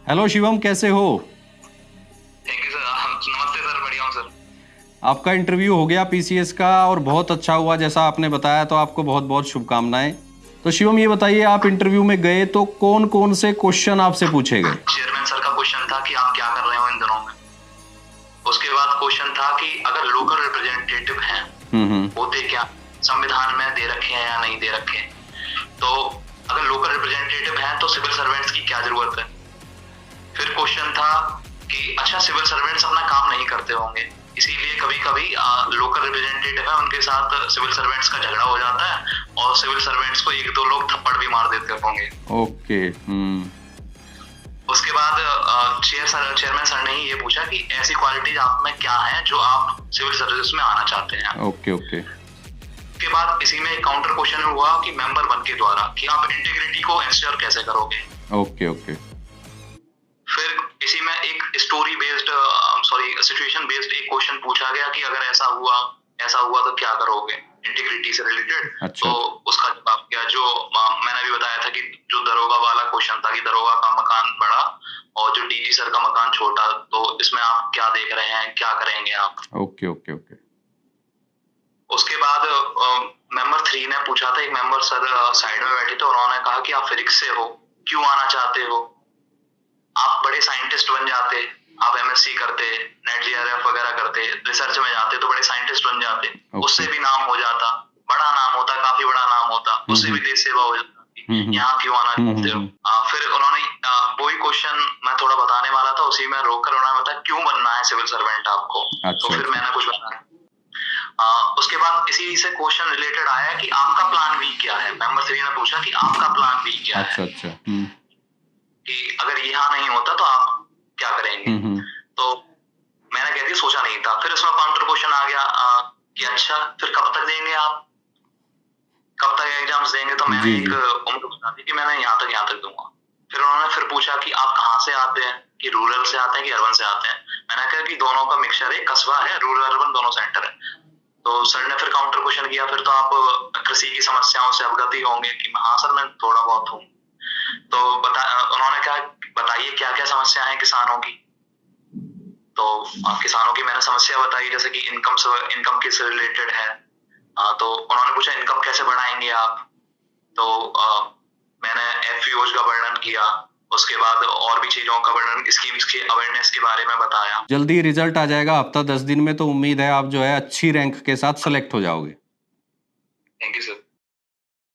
Hello Shivam, कैसे हो? Thank you sir. नमस्ते सर, बढ़िया हूँ सर। आपका इंटरव्यू हो गया पीसीएस का और बहुत अच्छा हुआ जैसा आपने बताया, तो आपको बहुत बहुत शुभकामनाएं। तो शिवम, ये बताइए, आप इंटरव्यू में गए तो कौन कौन से क्वेश्चन आपसे पूछे गए? चेयरमैन सर का क्वेश्चन था कि आप क्या कर रहे हो इन दिनों में। उसके बाद क्वेश्चन था कि अगर लोकल रिप्रेजेंटेटिव हैं, हम्म। होते क्या, संविधान में दे रखे हैं या नहीं दे रखे हैं। तो अगर लोकल रिप्रेजेंटेटिव हैं तो सिविल सर्वेंट्स की क्या जरूरत है। फिर क्वेश्चन था कि अच्छा, सिविल सर्वेंट्स अपना काम नहीं करते होंगे, इसीलिए कभी कभी लोकल रिप्रेजेंटेटिव है उनके साथ सिविल सर्वेंट्स का झगड़ा हो जाता है और सिविल सर्वेंट्स को एक दो लोग थप्पड़ भी मार देते होंगे। ओके। उसके बाद चेयरमैन सर ने ये पूछा कि ऐसी क्वालिटीज आप में क्या है जो आप सिविल सर्विस में आना चाहते हैं। Okay okay. उसके बाद इसी में काउंटर क्वेश्चन हुआ कि मेंबर 1 के द्वारा कि आप इंटीग्रिटी को इंश्योर कैसे करोगे। Okay okay. फिर इसी में एक स्टोरी बेस्ड सिचुएशन बेस्ड एक क्वेश्चन पूछा गया कि अगर ऐसा हुआ तो क्या करोगे इंटीग्रिटी से रिलेटेड। अच्छा। तो उसका जवाब क्या, जो मैंने भी बताया था कि जो दरोगा वाला क्वेश्चन था कि दरोगा का मकान बड़ा और जो डीजी सर का मकान छोटा, तो इसमें आप क्या देख रहे हैं, क्या करेंगे आप। Okay okay okay. उसके बाद मेंबर 3 ने पूछा था, एक मेंबर सर साइड में बैठे थे, उन्होंने कहा कि आप फिजिक्स से हो, क्यों आना चाहते हो, आप बड़े साइंटिस्ट बन जाते, आप एमएससी करते, नेट जीआरएफ वगैरह करते, रिसर्च में जाते तो बड़े साइंटिस्ट बन जाते, उससे भी नाम हो जाता, बड़ा नाम होता, काफी बड़ा नाम होता, उससे भी देश सेवा हो जाती। यहाँ क्यों आना चाहते हो। फिर उन्होंने वही क्वेश्चन मैं थोड़ा बताने वाला था, उसी में रोककर उन्होंने बताया क्यों बनना है सिविल सर्वेंट आपको। तो फिर मैंने कुछ बताया। उसके बाद इसी से क्वेश्चन रिलेटेड आया कि आपका प्लान बी क्या है। मेंबर 3 ने पूछा कि आपका प्लान बी क्या है। अच्छा अच्छा। कि अगर यहाँ नहीं होता तो आप क्या करेंगे। तो मैंने कह दिया सोचा नहीं था। फिर उसमें काउंटर क्वेश्चन आ गया कि अच्छा फिर कब तक देंगे आप, कब तक एग्जाम्स देंगे। तो मैंने एक उम्र बता दी कि मैं यहाँ तक दूंगा। फिर उन्होंने फिर पूछा कि आप कहाँ से आते हैं, कि रूरल से आते हैं कि अर्बन से आते हैं। मैंने कहा कि दोनों का मिक्सचर है, कस्बा है, रूरल अर्बन दोनों सेंटर है। तो सर ने फिर काउंटर क्वेश्चन किया, फिर तो आप कृषि की समस्याओं से अवगत ही होंगे। कि हाँ सर, मैं थोड़ा बहुत हूँ। तो उन्होंने कहा बताइए क्या क्या समस्या है किसानों की। तो किसानों की मैंने समस्या बताई, जैसे कि इनकम किससे रिलेटेड है। तो उन्होंने पूछा इनकम कैसे बढ़ाएंगे आप। तो मैंने एफपीओज का वर्णन किया। उसके बाद और भी चीजों का वर्णन, स्कीम्स की अवेयरनेस के बारे में बताया। जल्दी रिजल्ट आ जाएगा, हफ्ता 10 दिन में, तो उम्मीद है आप जो है अच्छी रैंक के साथ सेलेक्ट हो जाओगे। Thank you sir.